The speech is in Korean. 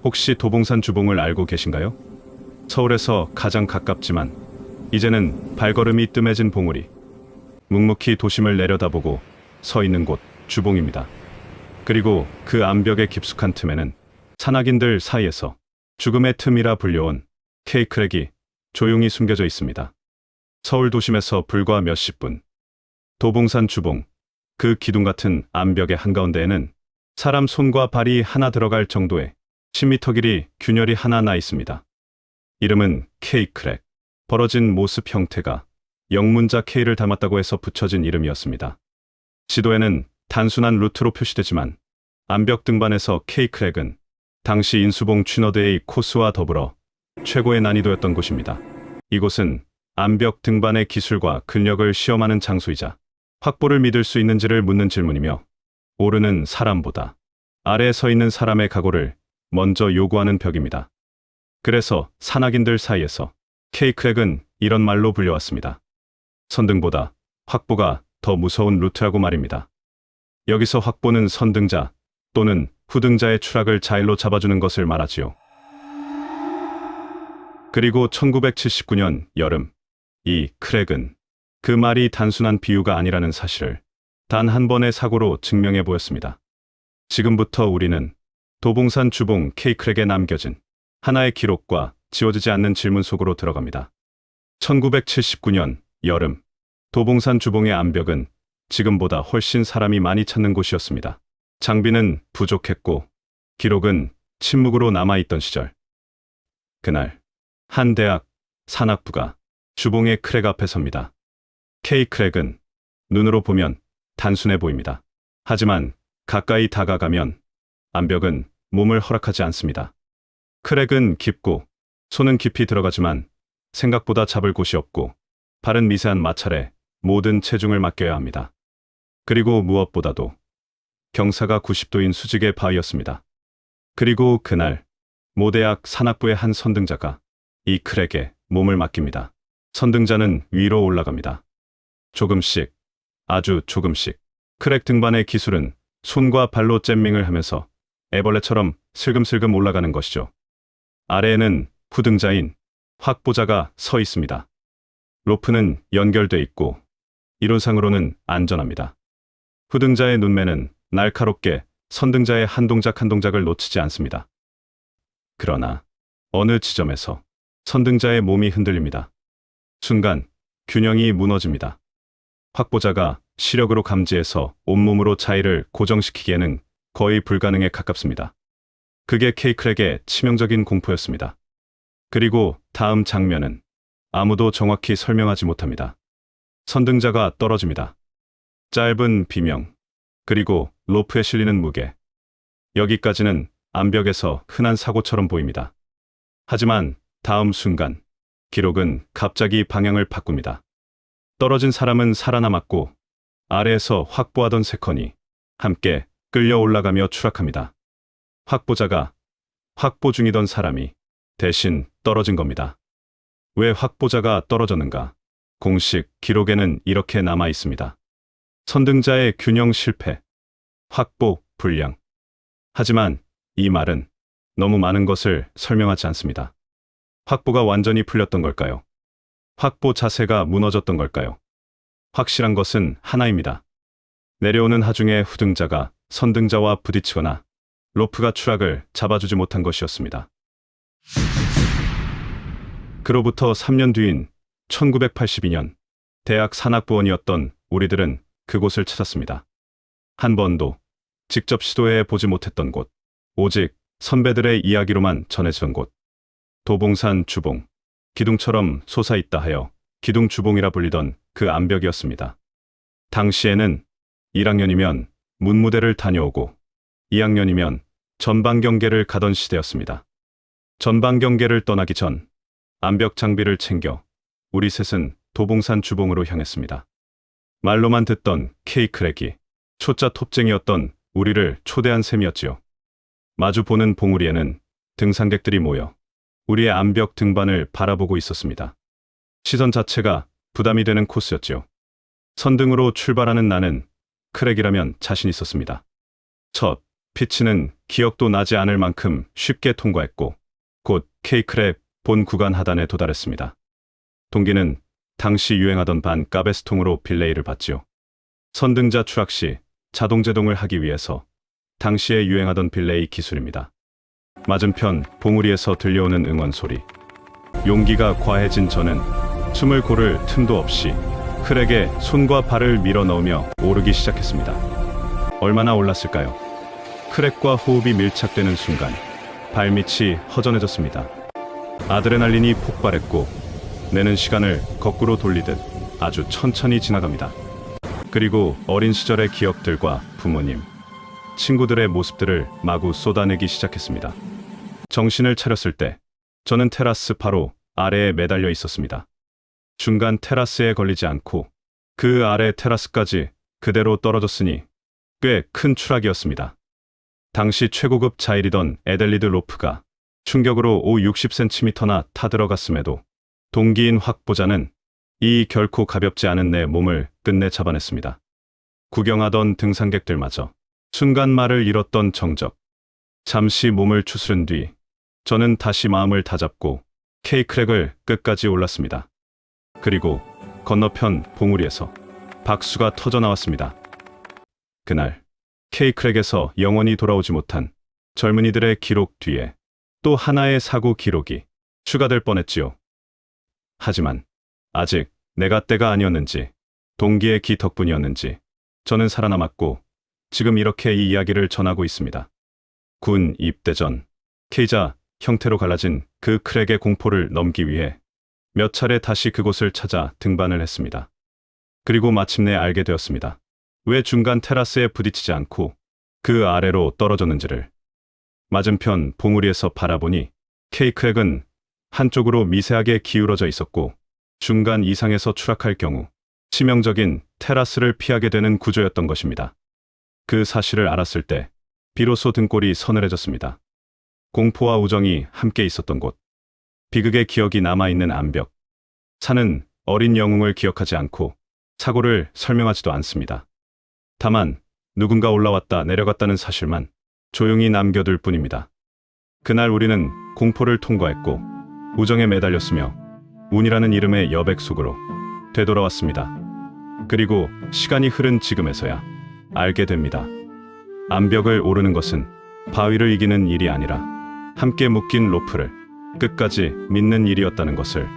혹시 도봉산 주봉을 알고 계신가요? 서울에서 가장 가깝지만 이제는 발걸음이 뜸해진 봉우리. 묵묵히 도심을 내려다보고 서 있는 곳 주봉입니다. 그리고 그 암벽의 깊숙한 틈에는 산악인들 사이에서 죽음의 틈이라 불려온 K크랙이 조용히 숨겨져 있습니다. 서울 도심에서 불과 몇십 분. 도봉산 주봉. 그 기둥 같은 암벽의 한가운데에는 사람 손과 발이 하나 들어갈 정도의 10m 길이 균열이 하나 나 있습니다. 이름은 K크랙. 벌어진 모습 형태가 영문자 K를 닮았다고 해서 붙여진 이름이었습니다. 지도에는 단순한 루트로 표시되지만 암벽 등반에서 K크랙은 당시 인수봉 취너드의 코스와 더불어 최고의 난이도였던 곳입니다. 이곳은 암벽 등반의 기술과 근력을 시험하는 장소이자 확보를 믿을 수 있는지를 묻는 질문이며, 오르는 사람보다 아래에 서 있는 사람의 각오를 먼저 요구하는 벽입니다. 그래서 산악인들 사이에서 K크랙은 이런 말로 불려왔습니다. 선등보다 확보가 더 무서운 루트라고 말입니다. 여기서 확보는 선등자 또는 후등자의 추락을 자일로 잡아주는 것을 말하지요. 그리고 1979년 여름, 이 크랙은 그 말이 단순한 비유가 아니라는 사실을 단 한 번의 사고로 증명해 보였습니다. 지금부터 우리는 도봉산 주봉 K크랙에 남겨진 하나의 기록과 지워지지 않는 질문 속으로 들어갑니다. 1979년 여름, 도봉산 주봉의 암벽은 지금보다 훨씬 사람이 많이 찾는 곳이었습니다. 장비는 부족했고 기록은 침묵으로 남아있던 시절. 그날 한 대학 산악부가 주봉의 크랙 앞에 섭니다. K크랙은 눈으로 보면 단순해 보입니다. 하지만 가까이 다가가면 암벽은 몸을 허락하지 않습니다. 크랙은 깊고 손은 깊이 들어가지만 생각보다 잡을 곳이 없고 발은 미세한 마찰에 모든 체중을 맡겨야 합니다. 그리고 무엇보다도 경사가 90도인 수직의 바위였습니다. 그리고 그날 모 대학 산악부의 한 선등자가 이 크랙에 몸을 맡깁니다. 선등자는 위로 올라갑니다. 조금씩, 아주 조금씩. 크랙 등반의 기술은 손과 발로 잼밍을 하면서 애벌레처럼 슬금슬금 올라가는 것이죠. 아래에는 후등자인 확보자가 서 있습니다. 로프는 연결돼 있고 이론상으로는 안전합니다. 후등자의 눈매는 날카롭게 선등자의 한 동작 한 동작을 놓치지 않습니다. 그러나 어느 지점에서 선등자의 몸이 흔들립니다. 순간 균형이 무너집니다. 확보자가 시력으로 감지해서 온몸으로 자의를 고정시키기에는 거의 불가능에 가깝습니다. 그게 K크랙의 치명적인 공포였습니다. 그리고 다음 장면은 아무도 정확히 설명하지 못합니다. 선등자가 떨어집니다. 짧은 비명, 그리고 로프에 실리는 무게. 여기까지는 암벽에서 흔한 사고처럼 보입니다. 하지만 다음 순간 기록은 갑자기 방향을 바꿉니다. 떨어진 사람은 살아남았고 아래에서 확보하던 세컨이 함께 끌려 올라가며 추락합니다. 확보자가 확보 중이던 사람이 대신 떨어진 겁니다. 왜 확보자가 떨어졌는가? 공식 기록에는 이렇게 남아 있습니다. 선등자의 균형 실패, 확보 불량. 하지만 이 말은 너무 많은 것을 설명하지 않습니다. 확보가 완전히 풀렸던 걸까요? 확보 자세가 무너졌던 걸까요? 확실한 것은 하나입니다. 내려오는 하중에 후등자가 선등자와 부딪히거나 로프가 추락을 잡아주지 못한 것이었습니다. 그로부터 3년 뒤인 1982년, 대학 산악부원이었던 우리들은 그곳을 찾았습니다. 한 번도 직접 시도해 보지 못했던 곳, 오직 선배들의 이야기로만 전해지던 곳. 도봉산 주봉, 기둥처럼 솟아있다 하여 기둥주봉이라 불리던 그 암벽이었습니다. 당시에는 1학년이면 문무대를 다녀오고 2학년이면 전방경계를 가던 시대였습니다. 전방경계를 떠나기 전 암벽 장비를 챙겨 우리 셋은 도봉산 주봉으로 향했습니다. 말로만 듣던 K크랙이 초짜 톱쟁이였던 우리를 초대한 셈이었지요. 마주 보는 봉우리에는 등산객들이 모여 우리의 암벽 등반을 바라보고 있었습니다. 시선 자체가 부담이 되는 코스였지요. 선등으로 출발하는 나는 크랙이라면 자신 있었습니다. 첫 피치는 기억도 나지 않을 만큼 쉽게 통과했고 곧 K크랙 본 구간 하단에 도달했습니다. 동기는 당시 유행하던 반 가베스통으로 빌레이를 받지요. 선등자 추락 시 자동제동을 하기 위해서 당시에 유행하던 빌레이 기술입니다. 맞은편 봉우리에서 들려오는 응원 소리. 용기가 과해진 저는 숨을 고를 틈도 없이 크랙에 손과 발을 밀어 넣으며 오르기 시작했습니다. 얼마나 올랐을까요? 크랙과 호흡이 밀착되는 순간 발밑이 허전해졌습니다. 아드레날린이 폭발했고 내는 시간을 거꾸로 돌리듯 아주 천천히 지나갑니다. 그리고 어린 시절의 기억들과 부모님, 친구들의 모습들을 마구 쏟아내기 시작했습니다. 정신을 차렸을 때 저는 테라스 바로 아래에 매달려 있었습니다. 중간 테라스에 걸리지 않고 그 아래 테라스까지 그대로 떨어졌으니 꽤 큰 추락이었습니다. 당시 최고급 자일이던 에델리드 로프가 충격으로 60cm나 타들어갔음에도 동기인 확보자는 이 결코 가볍지 않은 내 몸을 끝내 잡아냈습니다. 구경하던 등산객들마저 순간 말을 잃었던 정적. 잠시 몸을 추스른 뒤 저는 다시 마음을 다잡고 K크랙을 끝까지 올랐습니다. 그리고 건너편 봉우리에서 박수가 터져 나왔습니다. 그날 K크랙에서 영원히 돌아오지 못한 젊은이들의 기록 뒤에 또 하나의 사고 기록이 추가될 뻔했지요. 하지만 아직 내가 때가 아니었는지 동기의 기 덕분이었는지 저는 살아남았고 지금 이렇게 이 이야기를 전하고 있습니다. 군 입대 전 K자 형태로 갈라진 그 크랙의 공포를 넘기 위해 몇 차례 다시 그곳을 찾아 등반을 했습니다. 그리고 마침내 알게 되었습니다. 왜 중간 테라스에 부딪히지 않고 그 아래로 떨어졌는지를. 맞은편 봉우리에서 바라보니 K크랙은 한쪽으로 미세하게 기울어져 있었고 중간 이상에서 추락할 경우 치명적인 테라스를 피하게 되는 구조였던 것입니다. 그 사실을 알았을 때 비로소 등골이 서늘해졌습니다. 공포와 우정이 함께 있었던 곳, 비극의 기억이 남아있는 암벽. 산은 어린 영웅을 기억하지 않고 사고를 설명하지도 않습니다. 다만 누군가 올라왔다 내려갔다는 사실만 조용히 남겨둘 뿐입니다. 그날 우리는 공포를 통과했고 우정에 매달렸으며 운이라는 이름의 여백 속으로 되돌아왔습니다. 그리고 시간이 흐른 지금에서야 알게 됩니다. 암벽을 오르는 것은 바위를 이기는 일이 아니라 함께 묶인 로프를 끝까지 믿는 일이었다는 것을.